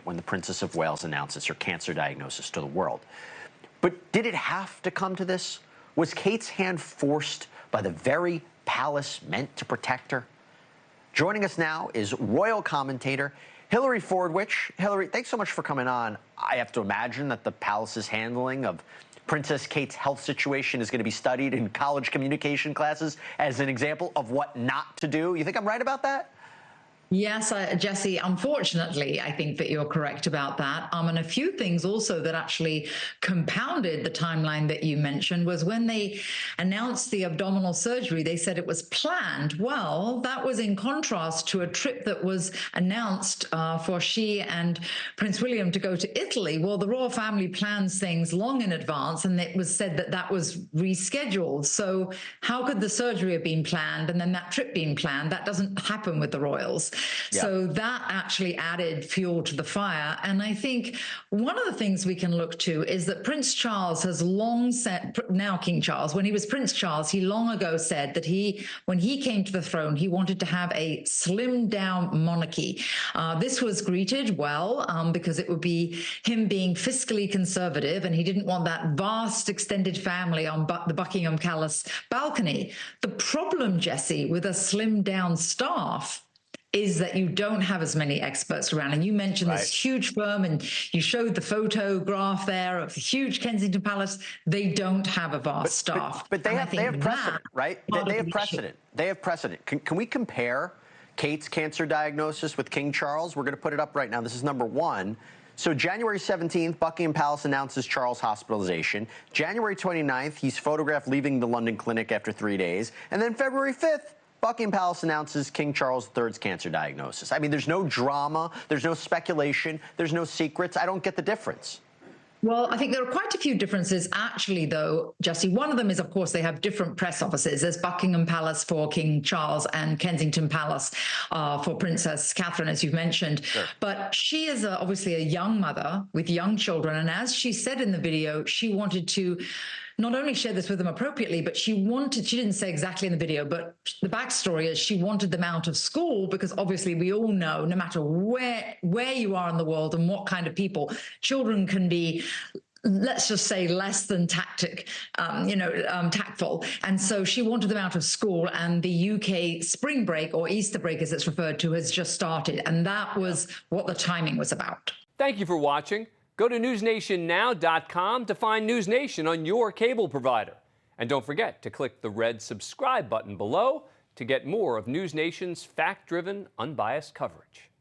when the Princess of Wales announces her cancer diagnosis to the world. But did it have to come to this? Was Kate's hand forced by the very palace meant to protect her? Joining us now is royal commentator Hilary Fordwich. Hilary, thanks so much for coming on. I have to imagine that the palace's handling of Princess Kate's health situation is going to be studied in college communication classes as an example of what not to do. You think I'm right about that? Yes, Jesse, unfortunately, I think that you're correct about that. And a few things also that actually compounded the timeline that you mentioned was when they announced the abdominal surgery, they said it was planned. Well, that was in contrast to a trip that was announced for she and Prince William to go to Italy. Well, the royal family plans things long in advance, and it was said that that was rescheduled. So how could the surgery have been planned and then that trip being planned? That doesn't happen with the royals. Yeah. So that actually added fuel to the fire. And I think one of the things we can look to is that Prince Charles has long said, now King Charles, when he was Prince Charles, he long ago said that when he came to the throne, he wanted to have a slimmed down monarchy. This was greeted well because it would be him being fiscally conservative, and he didn't want that vast extended family on the Buckingham Palace balcony. The problem, Jesse, with a slimmed down staff is that you don't have as many experts around. And you mentioned this huge firm, and you showed the photograph there of the huge Kensington Palace. They don't have a vast staff. But they have precedent, right? They have precedent. They have precedent. Can we compare Kate's cancer diagnosis with King Charles? We're going to put it up right now. This is number one. So January 17th, Buckingham Palace announces Charles' hospitalization. January 29th, he's photographed leaving the London clinic after 3 days. And then February 5th, Buckingham Palace announces King Charles III's cancer diagnosis. I mean, there's no drama, there's no speculation, there's no secrets. I don't get the difference. Well, I think there are quite a few differences, actually, though, Jesse. One of them is, of course, they have different press offices. There's Buckingham Palace for King Charles and Kensington Palace for Princess Catherine, as you've mentioned. Sure. But she is obviously a young mother with young children. And as she said in the video, she wanted to not only share this with them appropriately, but she didn't say exactly in the video, but the backstory is she wanted them out of school because obviously we all know no matter where you are in the world and what kind of people, children can be, let's just say, less than tactful. And so she wanted them out of school, and the UK spring break, or Easter break as it's referred to, has just started. And that was what the timing was about. Thank you for watching. Go to newsnationnow.com to find NewsNation on your cable provider. And don't forget to click the red subscribe button below to get more of NewsNation's fact-driven, unbiased coverage.